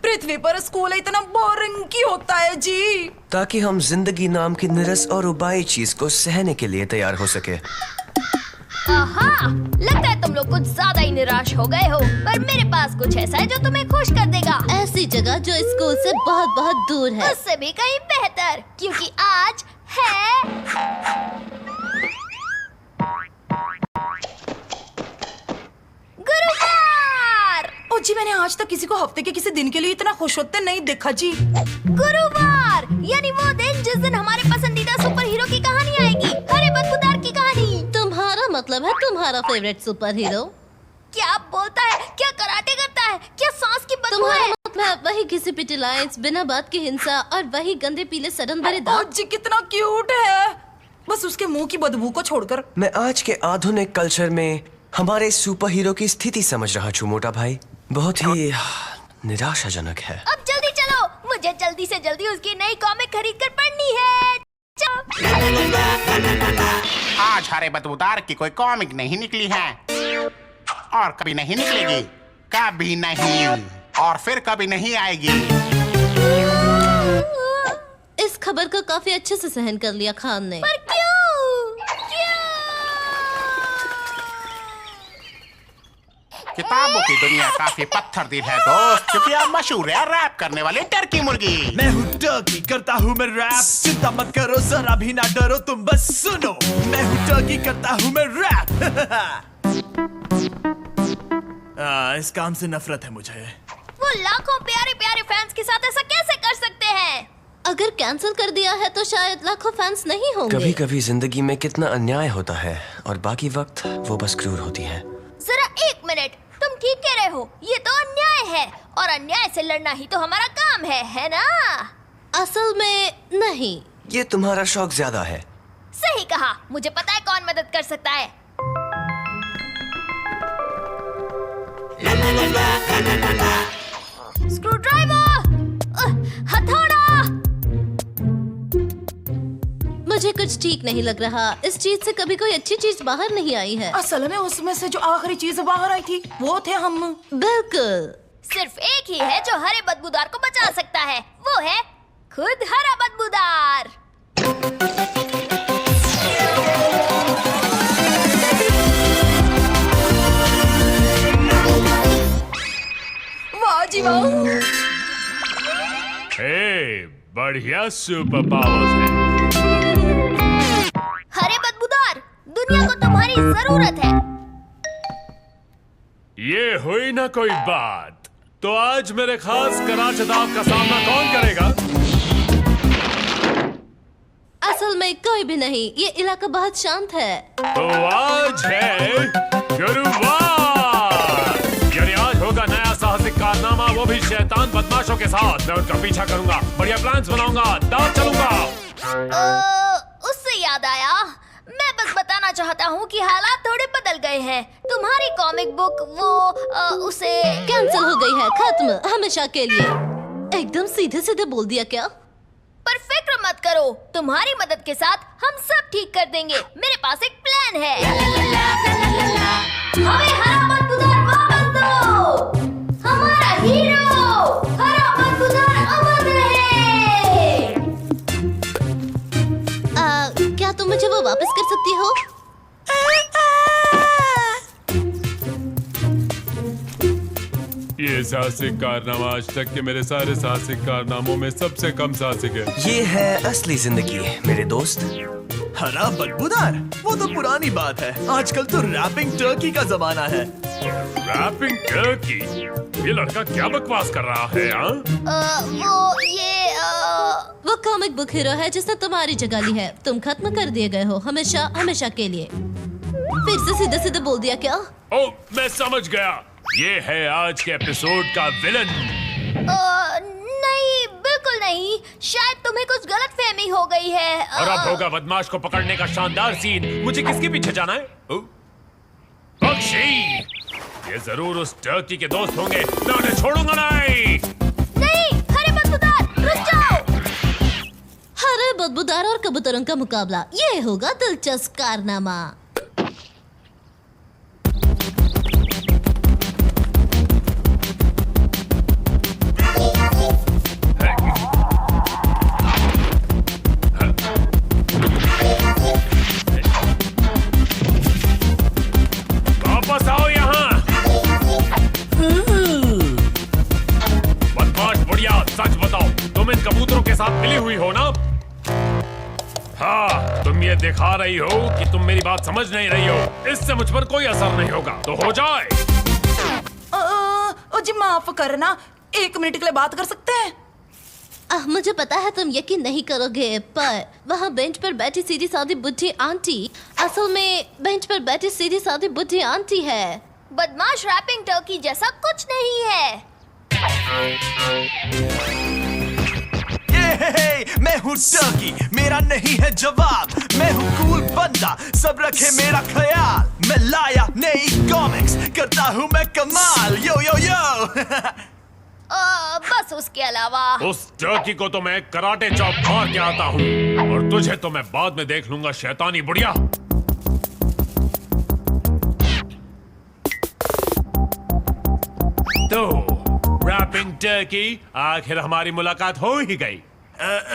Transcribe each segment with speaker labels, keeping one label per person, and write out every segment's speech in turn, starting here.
Speaker 1: पृथ्वी पर स्कूल इतना बोरिंग क्यों होता है जी?
Speaker 2: ताकि हम जिंदगी नाम की निरस और उबाई चीज को सहने के लिए तैयार हो सके।
Speaker 3: आहा, लगता है तुम लोग कुछ ज्यादा ही निराश हो गए हो, पर मेरे पास कुछ ऐसा है जो तुम्हें खुश कर देगा।
Speaker 4: ऐसी जगह जो स्कूल से बहुत बहुत दूर है।
Speaker 3: उससे भी कहीं बेहतर, क्योंकि आज है गुरुवार।
Speaker 1: ओ जी, मैंने आज तक किसी को हफ्ते के किसी दिन के लिए इतना खुश होते नहीं देखा जी।
Speaker 3: गुरुवार यानी वो दिन जिस दिन हमारे पसंदीदा सुपर हीरो की कहानी आएगी, हरे बदबूदार की कहानी।
Speaker 4: तुम्हारा मतलब है तुम्हारा फेवरेट सुपर हीरो?
Speaker 3: क्या बोलता है? क्या कराटे करता है? क्या सांस की बदबू
Speaker 4: तुम्हारा
Speaker 3: है?
Speaker 4: मतलब है वही घिसी पिटी लाइंस, बिना बात की हिंसा और वही गंदे पीले सड़न भरे
Speaker 1: ओ
Speaker 4: दांत।
Speaker 1: जी, कितना क्यूट है, बस उसके मुंह की बदबू को छोड़कर।
Speaker 2: मैं आज के आधुनिक कल्चर में हमारे सुपर हीरो की स्थिति समझ रहा हूँ मोटा भाई। बहुत ही निराशाजनक है।
Speaker 3: अब जल्दी चलो, मुझे जल्दी से जल्दी उसकी नई कॉमिक खरीद कर पढ़नी है।
Speaker 5: आज हरे बदबूदार की कोई कॉमिक नहीं निकली है और कभी नहीं निकलेगी, कभी नहीं, और फिर कभी नहीं आएगी।
Speaker 4: इस खबर को काफी अच्छे से सहन कर लिया खान ने।
Speaker 3: पर क्यों?
Speaker 5: किताबों की दुनिया काफी पत्थर दिल है दोस्त, क्योंकि अब मशहूर है रैप करने वाली टर्की मुर्गी।
Speaker 6: मैं हूँ टर्की, करता हूँ मैं रैप, चिंता मत करो जरा भी ना डरो, तुम बस सुनो। मैं हूँ टर्की, करता हूँ मैं रैप। इस काम से नफरत है मुझे।
Speaker 3: वो लाखों प्यारे प्यारे फैंस के साथ ऐसा कैसे कर सकते हैं?
Speaker 4: अगर कैंसिल कर दिया है तो शायद लाखों फैंस नहीं होंगे।
Speaker 2: कभी कभी जिंदगी में कितना अन्याय होता है और बाकी वक्त वो बस क्रूर होती है।
Speaker 3: जरा एक मिनट, तुम ठीक कह रहे हो, ये तो अन्याय है और अन्याय से लड़ना ही तो हमारा काम है ना?
Speaker 4: असल में नहीं।
Speaker 2: ये तुम्हारा शौक ज्यादा है।
Speaker 3: सही कहा, मुझे पता है कौन मदद कर सकता है। स्क्रू ड्राइवर, हथौड़ा।
Speaker 4: मुझे कुछ ठीक नहीं लग रहा। इस चीज से कभी कोई अच्छी चीज बाहर नहीं आई है।
Speaker 1: असल में उसमें से जो आखिरी चीज बाहर आई थी वो थे हम।
Speaker 4: बिल्कुल।
Speaker 3: सिर्फ एक ही है जो हरे बदबूदार को बचा सकता है, वो है खुद हरा बदबूदार।
Speaker 1: वाह जी वाह।
Speaker 7: बढ़िया सुपर पावर्स है।
Speaker 3: हरे बदबूदार, दुनिया को तुम्हारी जरूरत है।
Speaker 7: ये हुई ना कोई बात, तो आज मेरे खास कराचदाव का सामना कौन करेगा?
Speaker 4: असल में कोई भी नहीं, ये इलाका बहुत शांत है।
Speaker 7: तो आज है गुरुवार, यानी आज होगा नया साहसिक कारनामा, वो भी शैतान बदमाशों के साथ। मैं उनका पीछा करूंगा, बढ़िया प्लान्स बनाऊंगा, दांव चलूंगा।
Speaker 3: उससे याद आया, मैं बस बताना चाहता हूँ कि हालात थोड़े बदल गए हैं। तुम्हारी कॉमिक बुक उसे
Speaker 4: कैंसिल हो गई है, खत्म, हमेशा के लिए। एकदम सीधे सीधे बोल दिया क्या?
Speaker 3: पर फिक्र मत करो, तुम्हारी मदद के साथ हम सब ठीक कर देंगे। मेरे पास एक प्लान है। हमें हरा बदबूदार वापस दो। हमारा हीरो हरा बदबूदार अमर रहे।
Speaker 4: क्या तुम मुझे वो वापस कर सकती हो?
Speaker 7: ये साहसिक कारनामा आज तक के मेरे सारे साहसिक कारनामों में सबसे कम साहसिक है।
Speaker 2: ये है असली जिंदगी मेरे दोस्त।
Speaker 6: हरा बदबूदार, वो तो पुरानी बात है। आजकल तो रैपिंग टर्की का जमाना है।
Speaker 7: Rapping turkey? ये लड़का क्या बकवास कर रहा है?
Speaker 4: वो कॉमिक बुक हीरो है जिसने तुम्हारी जगह ली है। तुम खत्म कर दिए गए हो, हमेशा हमेशा के लिए। फिर से सीधे सीधे बोल दिया क्या?
Speaker 7: ओ, मैं समझ गया, ये है आज के एपिसोड का विलन।
Speaker 3: नहीं, बिल्कुल बिल्कुल नहीं। शायद तुम्हें कुछ गलतफहमी हो गई है।
Speaker 7: और अब होगा बदमाश को पकड़ने का शानदार सीन। मुझे किसके पीछे जाना है? पक्षी, ये जरूर उस टर्की के दोस्त होंगे। मैं उन्हें छोड़ूंगा नहीं।
Speaker 3: नहीं, हरे बदबूदार, रुक जाओ।
Speaker 4: हरे बदबूदार और कबूतरों का मुकाबला, ये होगा दिलचस्प कारनामा।
Speaker 7: वापस आओ यहाँ। बदमाश बुढ़िया, सच बताओ, तुम इन कबूतरों के साथ मिली हुई हो ना? हाँ, तुम ये दिखा रही हो कि तुम मेरी बात समझ नहीं रही हो। इससे मुझ पर कोई असर नहीं होगा, तो हो जाए।
Speaker 1: ओ जी माफ करना, 1 मिनट के लिए बात कर सकते हैं?
Speaker 4: मुझे पता है तुम यकीन नहीं करोगे, पर वहाँ बेंच पर बैठी सीधी सादी बुढ़ी आंटी असल में बेंच पर बैठी सीधी सादी बुढ़ी आंटी है।
Speaker 3: बदमाश रैपिंग टर्की जैसा कुछ नहीं है।
Speaker 6: मैं हूँ टर्की, मेरा नहीं है जवाब। मैं हूँ कूल बंदा, सब रखे मेरा ख्याल। मैं लाया नई कॉमिक्स, करता हूँ मैं कमाल। यो यो यो।
Speaker 3: बस उसके अलावा
Speaker 7: उस टर्की को तो मैं कराटे चॉप मार के आता हूँ, और तुझे तो मैं बाद में देख लूंगा, शैतानी बुढ़िया। तो रैपिंग टर्की, आखिर हमारी मुलाकात हो ही गई।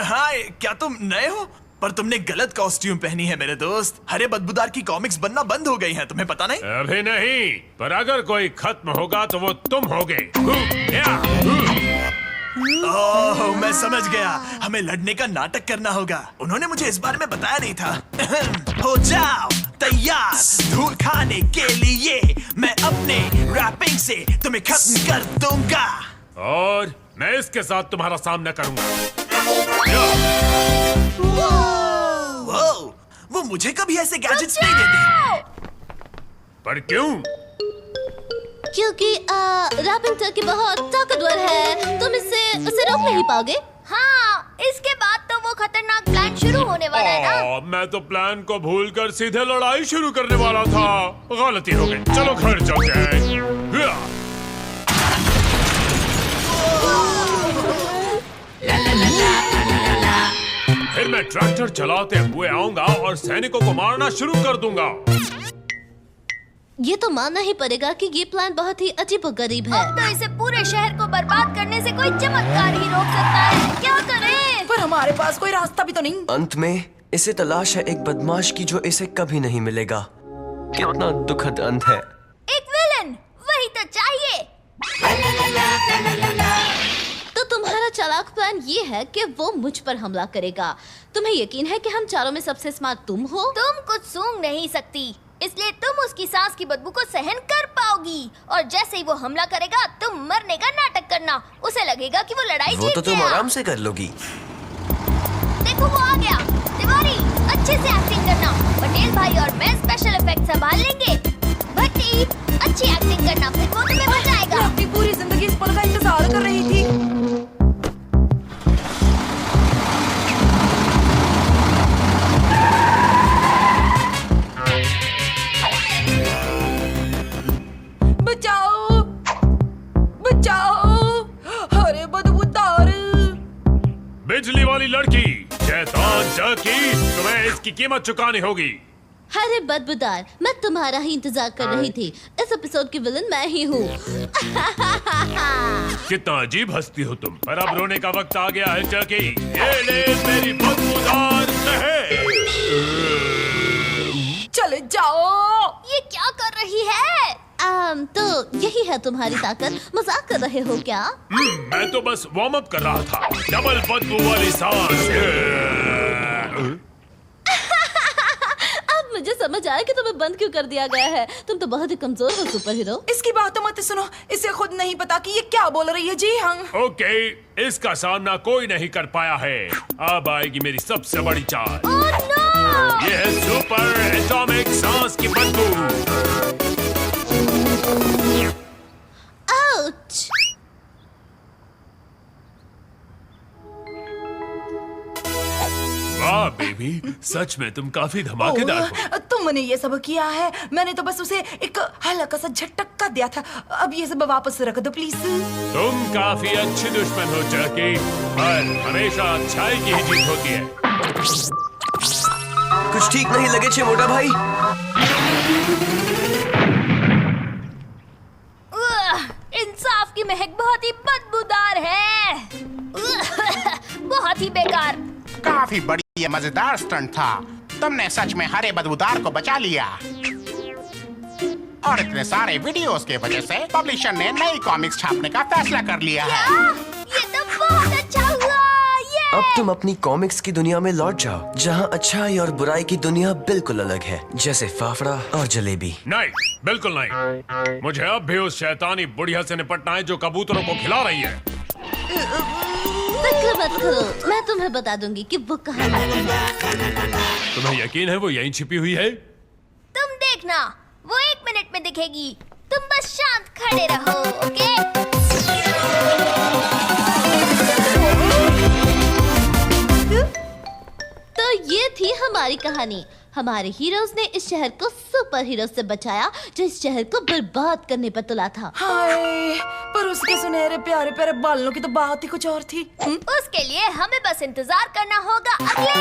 Speaker 6: हाँ, क्या तुम नए हो? पर तुमने गलत कॉस्ट्यूम पहनी है मेरे दोस्त। हरे बदबूदार की कॉमिक्स बनना बंद हो गई हैं, तुम्हें पता नहीं?
Speaker 7: अभी नहीं, पर अगर कोई खत्म होगा तो वो तुम होगे।
Speaker 6: ओह, मैं समझ गया। हमें लड़ने का नाटक करना होगा। उन्होंने मुझे इस बारे में बताया नहीं था। हो जाओ तैयार धूल खाने के लिए। मैं अपने रैपिंग से तुम्हें खत्म कर दूंगा।
Speaker 7: और मैं इसके साथ तुम्हारा सामना करूंगा।
Speaker 6: वो मुझे कभी ऐसे गैजेट्स नहीं देते।
Speaker 7: पर क्यों?
Speaker 4: क्योंकि रैपिंग टर्की बहुत ताकतवर है, तुम उसे रोक नहीं पाओगे।
Speaker 3: हाँ, इसके बाद तो वो खतरनाक प्लान शुरू होने वाला है ना।
Speaker 7: मैं तो प्लान को भूलकर सीधे लड़ाई शुरू करने वाला था। गलती हो गई, चलो घर चलते हैं। फिर मैं ट्रैक्टर चलाते हुए आऊंगा और सैनिकों को मारना शुरू कर दूंगा।
Speaker 4: ये तो मानना ही पड़ेगा कि ये प्लान बहुत ही अजीबोगरीब है।
Speaker 3: अब तो इसे पूरे शहर को बर्बाद करने से कोई चमत्कार ही रोक सकता है। क्या करें?
Speaker 1: पर हमारे पास कोई रास्ता भी तो नहीं।
Speaker 2: अंत में इसे तलाश है एक बदमाश की जो इसे कभी नहीं मिलेगा। कितना दुखद अंत है।
Speaker 3: एक विलन, वही तो चाहिए।
Speaker 4: तो तुम्हारा चालाक प्लान ये है कि वो मुझ पर हमला करेगा। तुम्हें यकीन है कि हम चारों में सबसे स्मार्ट तुम हो?
Speaker 3: तुम कुछ सूंघ नहीं सकती, इसलिए तुम उसकी सांस की बदबू को सहन कर पाओगी। और जैसे ही वो हमला करेगा, तुम मरने का नाटक करना। उसे लगेगा कि वो लड़ाई
Speaker 2: वो
Speaker 3: जीत
Speaker 2: तो तुम
Speaker 3: गया।
Speaker 2: आराम से कर लोगी।
Speaker 3: देखो वो आ गया। तिवारी, अच्छे से एक्टिंग करना। पटेल भाई और मैं स्पेशल इफेक्ट संभाल लेंगे। भट्टी, अच्छी एक्टिंग करना, फिर वो तुम्हें बचाएगा।
Speaker 1: मैं अपनी पूरी जिंदगी इस पल का इंतजार कर रही थी। बचाओ, बचाओ, अरे बदबूदार।
Speaker 7: बिजली वाली लड़की, शैतान टर्की, तुम्हें इसकी कीमत चुकानी होगी।
Speaker 4: अरे बदबूदार, मैं तुम्हारा ही इंतजार कर रही थी। इस एपिसोड की विलन मैं ही हूँ।
Speaker 7: कितना अजीब हंसती हो तुम। पर अब रोने का वक्त आ गया है टर्की। ये ले मेरी बदबूदार शहर।
Speaker 1: चले जाओ।
Speaker 3: ये क्या कर रही है?
Speaker 4: तो यही है तुम्हारी ताकत। मजाक कर रहे हो क्या?
Speaker 7: मैं तो बस वार्म अप कर रहा था। डबल बदबू वाली सांस।
Speaker 4: अब मुझे समझ आया कि तुम्हें बंद क्यों कर दिया गया है। तुम तो बहुत ही कमजोर हो सुपर हीरो।
Speaker 1: इसकी बात मत सुनो, इसे खुद नहीं पता कि ये क्या बोल रही है। जी हाँ।
Speaker 7: ओके, इसका सामना कोई नहीं कर पाया है। अब आएगी मेरी सबसे बड़ी चाल।
Speaker 3: Oh no!
Speaker 7: ये है सुपर एटॉमिक सांस की बदबू।
Speaker 4: आउच!
Speaker 7: बेबी, सच में तुम काफी धमाकेदार हो।
Speaker 1: तुमने ये सब किया है, मैंने तो बस उसे एक हल्का सा झटका दिया था। अब ये सब वापस रख दो प्लीज।
Speaker 7: तुम काफी अच्छी दुश्मन हो जैकी, पर हमेशा अच्छाई की ही जीत होती है।
Speaker 2: कुछ ठीक नहीं लगे छे मोटा भाई।
Speaker 3: इंसाफ की महक बहुत ही बदबूदार है। बहुत ही बेकार।
Speaker 5: काफी बढ़िया मजेदार स्टंट था। तुमने सच में हरे बदबूदार को बचा लिया। और इतने सारे वीडियोस के वजह से पब्लिशर ने नई कॉमिक्स छापने का फैसला कर लिया है।
Speaker 3: ये तो बहुत अच्छा हुआ।
Speaker 2: अब तुम अपनी कॉमिक्स की दुनिया में लौट जाओ, जहाँ अच्छाई और बुराई की दुनिया बिल्कुल अलग है, जैसे फाफड़ा और जलेबी।
Speaker 7: नहीं, बिल्कुल नहीं। मुझे अब भी उस शैतानी बुढ़िया से निपटना है जो कबूतरों को खिला रही है।
Speaker 4: फिक्र मत करो, मैं तुम्हें बता दूंगी कि वो कहाँ है।
Speaker 7: तुम्हें यकीन है वो यहीं छिपी हुई है?
Speaker 3: तुम देखना, वो 1 मिनट में दिखेगी। तुम बस शांत खड़े रहो, ओके?
Speaker 4: तो ये थी हमारी कहानी। हमारे हीरोज ने इस शहर को सुपर हीरो से बचाया जो इस शहर को बर्बाद करने पर तुला था।
Speaker 1: हाय, पर उसके सुनहरे प्यारे प्यारे बालों की तो बात ही कुछ और थी।
Speaker 3: उसके लिए हमें बस इंतजार करना होगा अगले